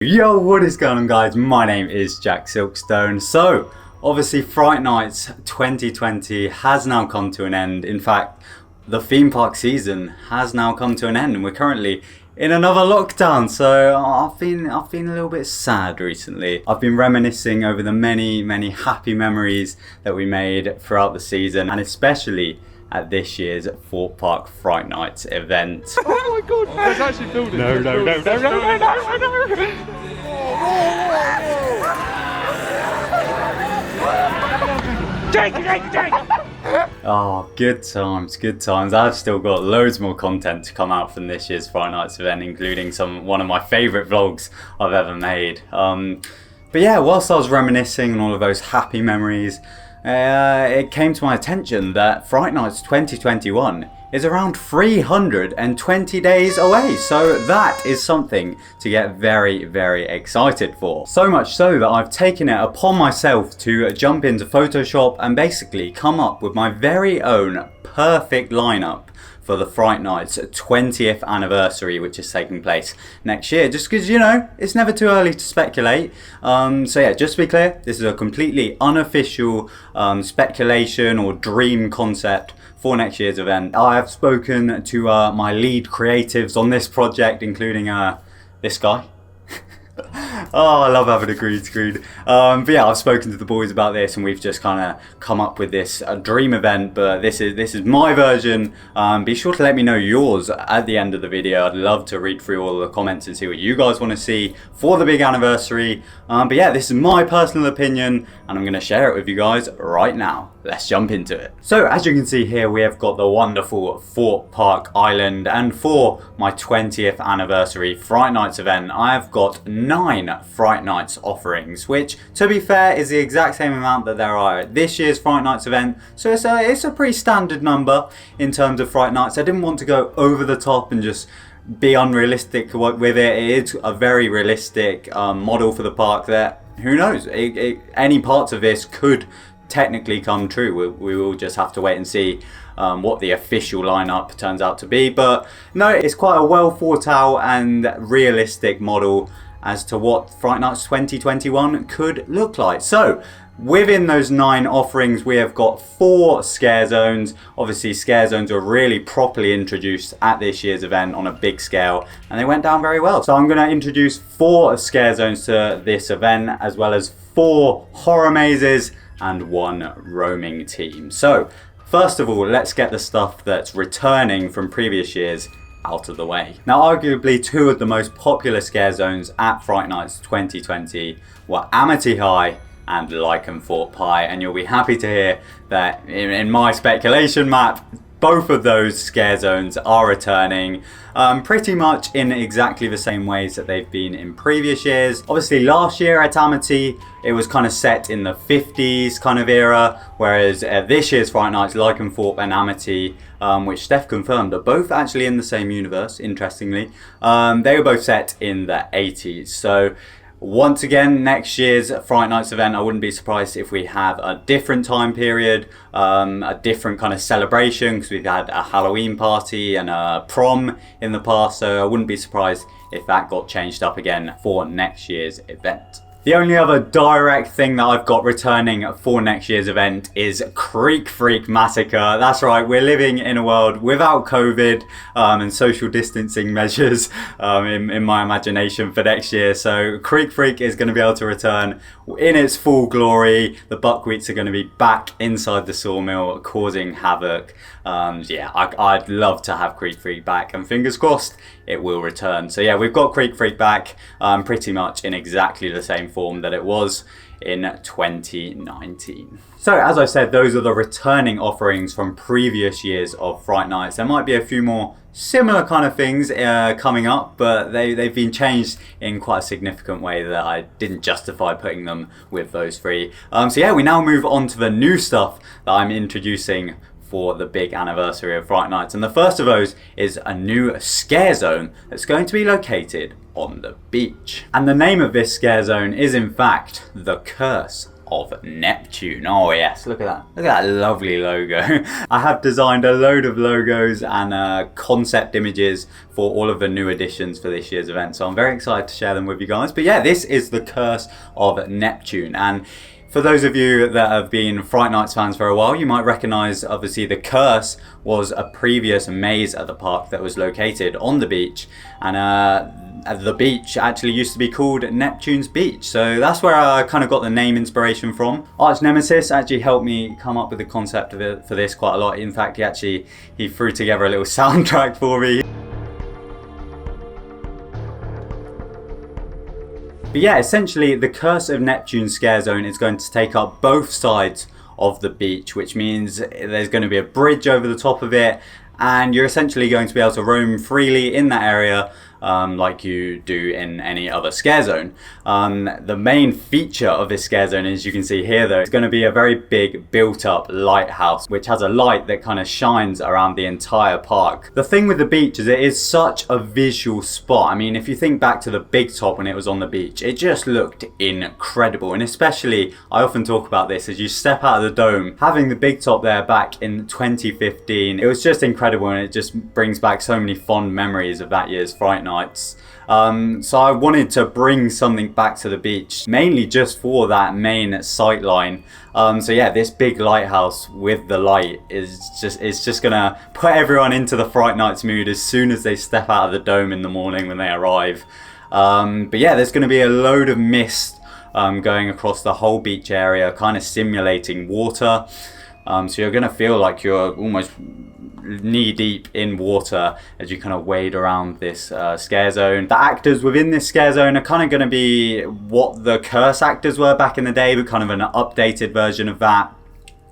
Yo, what is going on, guys? My name is TheJackSilkstone. So, obviously Fright Nights 2020 has now come to an end. In fact, the theme park season has now come to an end and we're currently in another lockdown. So I've been a little bit sad recently. I've been reminiscing over the many happy memories that we made throughout the season, and especially at this year's Thorpe Park Fright Nights event. Oh my god! Let's actually build it. No. Oh, good times. I've still got loads more content to come out from this year's Fright Nights event, including one of my favourite vlogs I've ever made. But yeah, whilst I was reminiscing on all of those happy memories, it came to my attention that Fright Nights 2021 is around 320 days away, so that is something to get very excited for. So much so that I've taken it upon myself to jump into Photoshop and basically come up with my very own perfect lineup for the Fright Nights 20th anniversary, which is taking place next year, just because, you know, it's never too early to speculate. So yeah, just to be clear, this is a completely unofficial speculation or dream concept for next year's event. I have spoken to my lead creatives on this project, including this guy. Oh, I love having a green screen. But yeah, I've spoken to the boys about this and we've just kind of come up with this dream event, but this is my version. Be sure to let me know yours at the end of the video. I'd love to read through all the comments and see what you guys want to see for the big anniversary. But yeah, this is my personal opinion and I'm going to share it with you guys right now. Let's jump into it. So as you can see here, we have got the wonderful Thorpe Park Island, and for my 20th anniversary Fright Nights event, I have got 9 Fright Nights offerings, which, to be fair, is the exact same amount that there are at this year's Fright Nights event. So it's a pretty standard number in terms of Fright Nights. I didn't want to go over the top and just be unrealistic with it. It is a very realistic model for the park that, who knows, any parts of this could technically come true. We will just have to wait and see what the official lineup turns out to be. But no, it's quite a well thought out and realistic model as to what Fright Nights 2021 could look like. So within those 9 offerings, we have got 4 scare zones. Obviously, scare zones were really properly introduced at this year's event on a big scale, and they went down very well. So I'm going to introduce 4 scare zones to this event, as well as 4 horror mazes and 1 roaming team. So first of all, let's get the stuff that's returning from previous years out of the way. Now, arguably 2 of the most popular scare zones at Fright Nights 2020 were Amity High and Lycanthorpe High, and you'll be happy to hear that in my speculation map, both of those scare zones are returning pretty much in exactly the same ways that they've been in previous years. Obviously, last year at Amity, it was kind of set in the 50s kind of era, whereas this year's Fright Nights, Lycanthorpe and Amity, which Steph confirmed, are both actually in the same universe, interestingly. They were both set in the 80s. So once again, next year's Fright Nights event, I wouldn't be surprised if we have a different time period, a different kind of celebration, because we've had a Halloween party and a prom in the past, so I wouldn't be surprised if that got changed up again for next year's event. The only other direct thing that I've got returning for next year's event is Creek Freak Massacre. That's right, we're living in a world without COVID and social distancing measures in my imagination for next year. So Creek Freak is going to be able to return in its full glory. The buckwheats are going to be back inside the sawmill causing havoc. Yeah, I'd love to have Creek Freak back, and fingers crossed it will return. So yeah, we've got Creek Freak back pretty much in exactly the same form that it was in 2019. So as I said, those are the returning offerings from previous years of Fright Nights. There might be a few more similar kind of things coming up, but they've been changed in quite a significant way that I didn't justify putting them with those 3. So yeah, we now move on to the new stuff that I'm introducing for the big anniversary of Fright Nights, and the first of those is a new scare zone that's going to be located on the beach. And the name of this scare zone is in fact the Curse of Neptune. Oh yes, look at that. Look at that lovely logo. I have designed a load of logos and concept images for all of the new additions for this year's event, so I'm very excited to share them with you guys. But yeah, this is the Curse of Neptune, and for those of you that have been Fright Nights fans for a while, you might recognise, obviously, the Curse was a previous maze at the park that was located on the beach, and the beach actually used to be called Neptune's Beach, so that's where I kind of got the name inspiration from. Arch Nemesis actually helped me come up with the concept of it for this quite a lot. In fact, he threw together a little soundtrack for me. But yeah, essentially the Curse of Neptune scare zone is going to take up both sides of the beach, which means there's going to be a bridge over the top of it, and you're essentially going to be able to roam freely in that area like you do in any other scare zone. The main feature of this scare zone, as you can see here though, is going to be a very big built up lighthouse which has a light that kind of shines around the entire park. The thing with the beach is it is such a visual spot. I mean, if you think back to the Big Top when it was on the beach, it just looked incredible, and especially, I often talk about this, as you step out of the dome, having the Big Top there back in 2015, it was just incredible, and it just brings back so many fond memories of that year's Fright Nights. So I wanted to bring something back to the beach, mainly just for that main sight line. So yeah, this big lighthouse with the light is just gonna put everyone into the Fright Nights mood as soon as they step out of the dome in the morning when they arrive. But yeah, there's gonna be a load of mist going across the whole beach area, kind of simulating water. So you're gonna feel like you're almost knee deep in water as you kind of wade around this scare zone. The actors within this scare zone are kind of going to be what the Curse actors were back in the day, but kind of an updated version of that,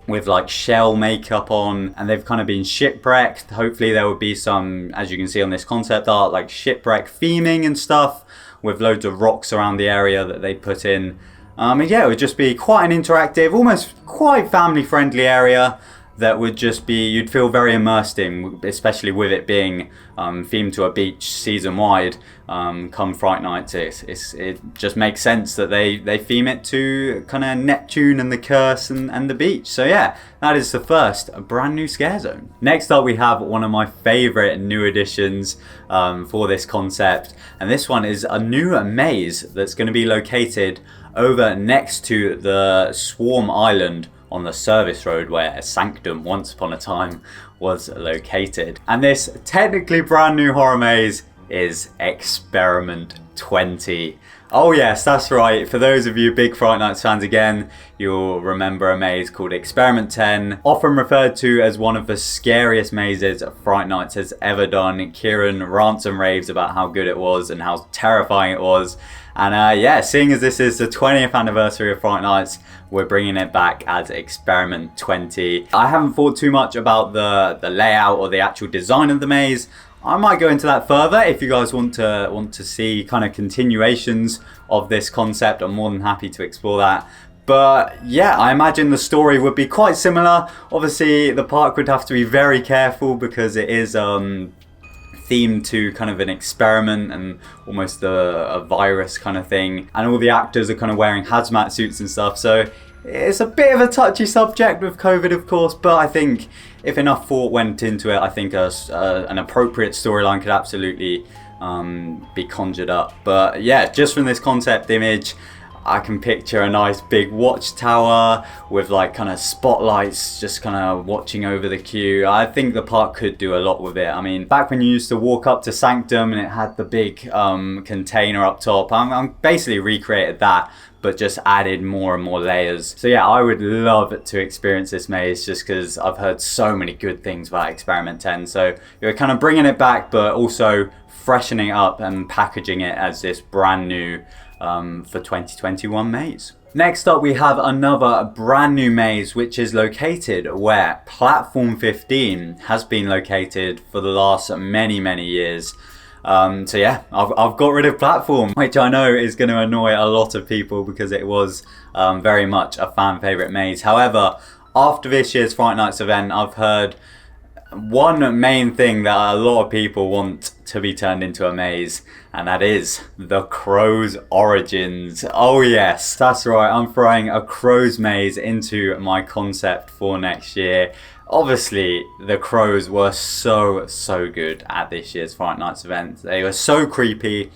with like shell makeup on, and they've kind of been shipwrecked. Hopefully there will be some, as you can see on this concept art, like shipwreck theming and stuff, with loads of rocks around the area that they put in. And yeah, it would just be quite an interactive, almost quite family friendly area that would just be, you'd feel very immersed in, especially with it being themed to a beach season wide. Come Fright Nights, it just makes sense that they theme it to kind of Neptune and the Curse and the beach. So yeah, that is the first brand new scare zone. Next up, we have one of my favourite new additions for this concept, and this one is a new maze that's going to be located over next to the Swarm Island on the service road where Sanctum once upon a time was located. And this technically brand new horror maze is Experiment 20. Oh yes, that's right. For those of you big Fright Nights fans, again, you'll remember a maze called Experiment 10, often referred to as one of the scariest mazes Fright Nights has ever done. Kieran rants and raves about how good it was and how terrifying it was. And yeah, seeing as this is the 20th anniversary of Fright Nights, we're bringing it back as Experiment 20. I haven't thought too much about the layout or the actual design of the maze. I might go into that further if you guys want to see kind of continuations of this concept. I'm more than happy to explore that. But yeah, I imagine the story would be quite similar. Obviously, the park would have to be very careful because it is themed to kind of an experiment and almost a virus kind of thing, and all the actors are kind of wearing hazmat suits and stuff, so it's a bit of a touchy subject with COVID, of course, but I think if enough thought went into it, I think an appropriate storyline could absolutely be conjured up. But yeah, just from this concept image, I can picture a nice big watchtower with like kind of spotlights just kind of watching over the queue. I think the park could do a lot with it. I mean, back when you used to walk up to Sanctum and it had the big container up top, I'm basically recreated that, but just added more and more layers. So yeah, I would love to experience this maze just because I've heard so many good things about Experiment 10. So you're kind of bringing it back, but also freshening it up and packaging it as this brand new for 2021 maze. Next up, we have another brand new maze which is located where platform 15 has been located for the last many years. So yeah, I've got rid of platform, which I know is going to annoy a lot of people because it was very much a fan favourite maze. However, after this year's Fright Nights event, I've heard one main thing that a lot of people want to be turned into a maze, and that is the Crow's Origins. Oh yes, that's right, I'm throwing a Crow's maze into my concept for next year. Obviously, the Crows were so good at this year's Fright Nights event. They were so creepy,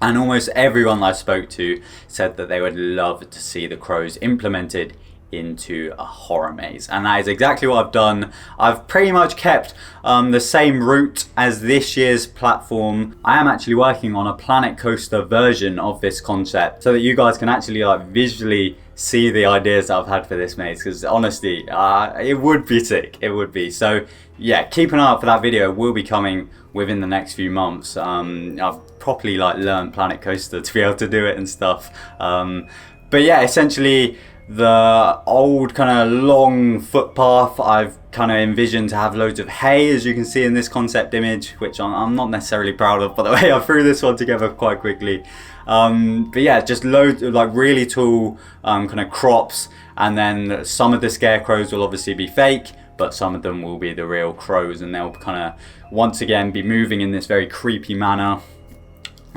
and almost everyone I spoke to said that they would love to see the Crows implemented into a horror maze, and that is exactly what I've done. I've pretty much kept the same route as this year's platform. I am actually working on a planet coaster version of this concept so that you guys can actually like visually see the ideas that I've had for this maze, because honestly it would be sick, it would be. So yeah, keep an eye out for that video. It will be coming within the next few months. I've properly like learned planet coaster to be able to do it and stuff, but yeah, essentially the old kind of long footpath I've kind of envisioned to have loads of hay, as you can see in this concept image, which I'm not necessarily proud of, by the way. I threw this one together quite quickly, but yeah, just loads of like really tall kind of crops, and then some of the scarecrows will obviously be fake, but some of them will be the real crows, and they'll kind of once again be moving in this very creepy manner.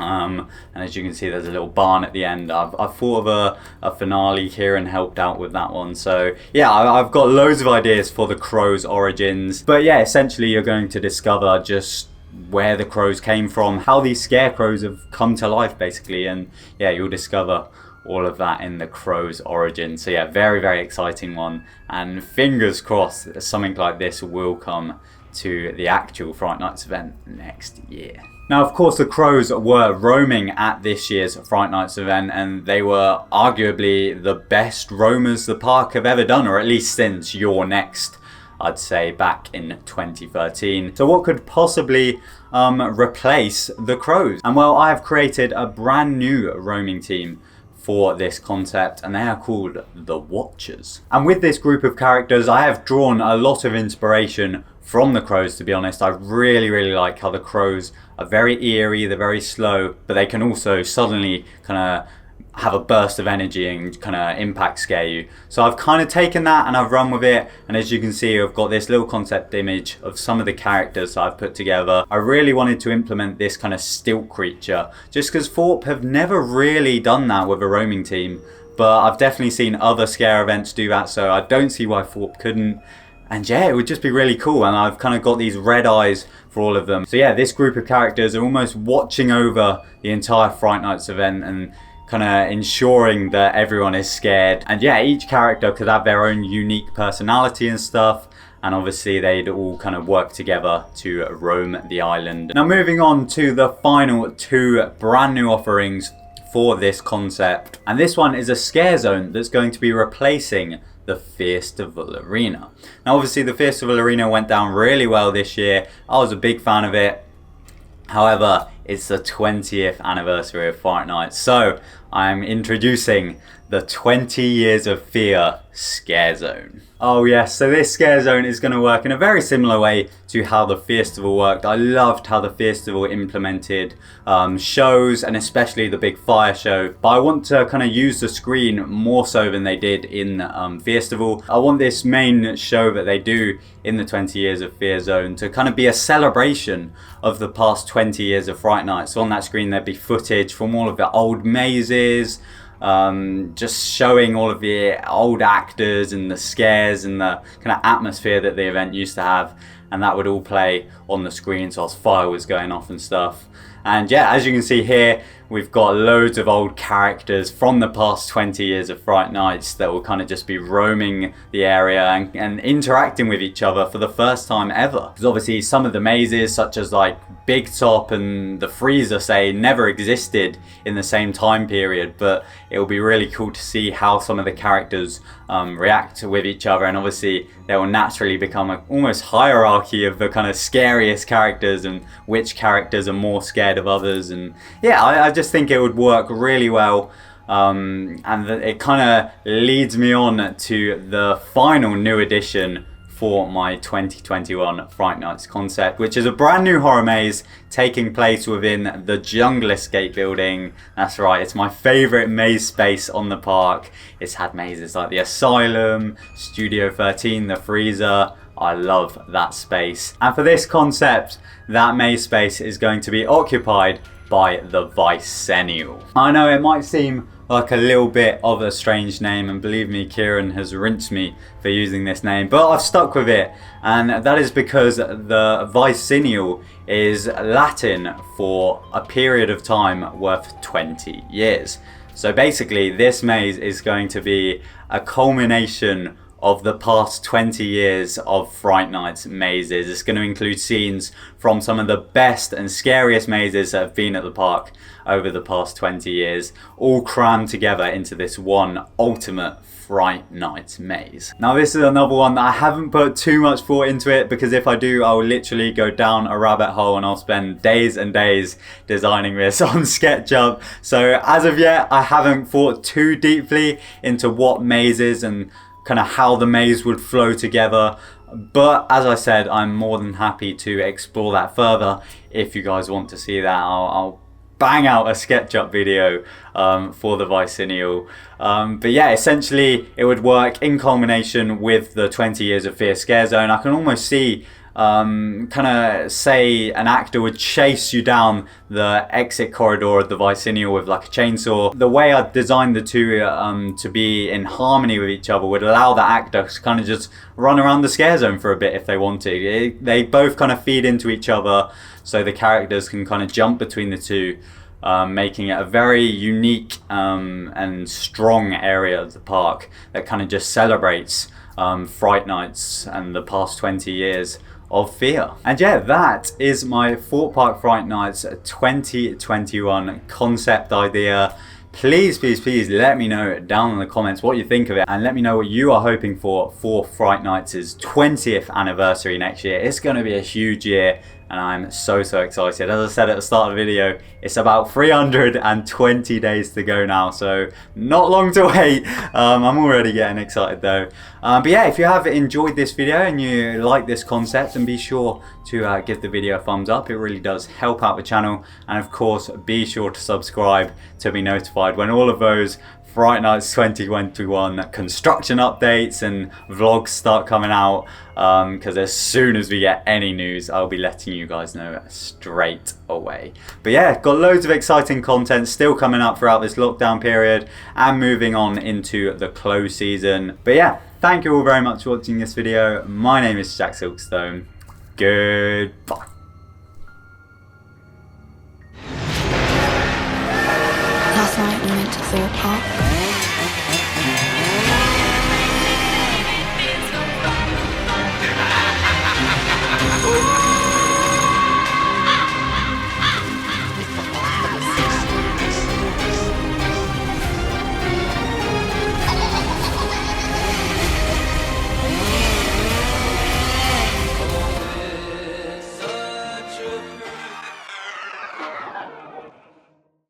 And as you can see, there's a little barn at the end. I've thought of a finale here and helped out with that one. So yeah, I've got loads of ideas for the Crow's Origins. But yeah, essentially you're going to discover just where the crows came from, how these scarecrows have come to life basically, and yeah, you'll discover all of that in the Crow's Origin. So yeah, very exciting one, and fingers crossed that something like this will come to the actual Fright Nights event next year. Now, of course, the Crows were roaming at this year's Fright Nights event, and they were arguably the best roamers the park have ever done, or at least since You're Next, I'd say, back in 2013. So what could possibly replace the Crows? And well, I have created a brand new roaming team for this concept, and they are called the Watchers. And with this group of characters, I have drawn a lot of inspiration from the Crows, to be honest. I really like how the Crows are very eerie, they're very slow, but they can also suddenly kind of have a burst of energy and kind of impact scare you. So I've kind of taken that and I've run with it, and as you can see, I've got this little concept image of some of the characters that I've put together. I really wanted to implement this kind of stilt creature, just because Thorpe have never really done that with a roaming team, but I've definitely seen other scare events do that, so I don't see why Thorpe couldn't. And yeah, it would just be really cool, and I've kind of got these red eyes for all of them. So yeah, this group of characters are almost watching over the entire Fright Nights event and kind of ensuring that everyone is scared. And yeah, each character could have their own unique personality and stuff, and obviously they'd all kind of work together to roam the island. Now moving on to the final two brand new offerings for this concept, and this one is a scare zone that's going to be replacing the Festival Arena. Now obviously the Festival Arena went down really well this year. I was a big fan of it. However, it's the 20th anniversary of Fright Nights, so I'm introducing the 20 Years of Fear Scare Zone. Oh yes, so this scare zone is going to work in a very similar way to how the festival worked. I loved how the festival implemented shows, and especially the big fire show, but I want to kind of use the screen more so than they did in festival. I want this main show that they do in the 20 Years of Fear zone to kind of be a celebration of the past 20 years of Fright Nights. So on that screen there'd be footage from all of the old mazes, just showing all of the old actors and the scares and the kind of atmosphere that the event used to have, and that would all play on the screen so as fire was going off and stuff. And yeah, as you can see here, we've got loads of old characters from the past 20 years of Fright Nights that will kind of just be roaming the area and interacting with each other for the first time ever. Because obviously some of the mazes, such as like Big Top and the Freezer, say never existed in the same time period, but it will be really cool to see how some of the characters react with each other, and obviously there will naturally become an almost hierarchy of the kind of scariest characters and which characters are more scared of others. And yeah, I just think it would work really well, and it kind of leads me on to the final new addition for my 2021 Fright Nights concept, which is a brand new horror maze taking place within the Jungle Escape building. That's right, it's my favourite maze space on the park. It's had mazes like the Asylum, Studio 13, the Freezer. I love that space. And for this concept, that maze space is going to be occupied by the Vicennial. I know it might seem like a little bit of a strange name, and believe me, Kieran has rinsed me for using this name, but I've stuck with it, and that is because the Vicennial is Latin for a period of time worth 20 years. So basically this maze is going to be a culmination of the past 20 years of Fright Nights mazes. It's going to include scenes from some of the best and scariest mazes that have been at the park over the past 20 years, all crammed together into this one ultimate Fright Nights maze. Now this is another one that I haven't put too much thought into it, because if I do, I'll literally go down a rabbit hole and I'll spend days and days designing this on SketchUp. So as of yet, I haven't thought too deeply into what mazes and kind of how the maze would flow together, but as I said, I'm more than happy to explore that further. If you guys want to see that, I'll bang out a SketchUp video for the Vicennial. But yeah, essentially it would work in culmination with the 20 years of Fear Scare Zone. I can almost see kind of say an actor would chase you down the exit corridor of the Vicennial with like a chainsaw. The way I designed the two to be in harmony with each other would allow the actor to kind of just run around the scare zone for a bit if they wanted. They both kind of feed into each other, so the characters can kind of jump between the two, making it a very unique and strong area of the park that kind of just celebrates Fright Nights and the past 20 years of fear. And yeah, that is my Thorpe Park Fright Nights 2021 concept idea. Please let me know down in the comments what you think of it, and let me know what you are hoping for Fright Nights' 20th anniversary next year. It's going to be a huge year, and I'm so excited. As I said at the start of the video, it's about 320 days to go now, so not long to wait. I'm already getting excited though. But yeah, if you have enjoyed this video and you like this concept, then be sure to give the video a thumbs up. It really does help out the channel, and of course be sure to subscribe to be notified when all of those Fright Nights 2021 construction updates and vlogs start coming out, because as soon as we get any news, I'll be letting you guys know straight away. But yeah, got loads of exciting content still coming up throughout this lockdown period and moving on into the close season. But yeah, thank you all very much for watching this video. My name is TheJackSilkstone. Goodbye. Last night we went to Thorpe Park.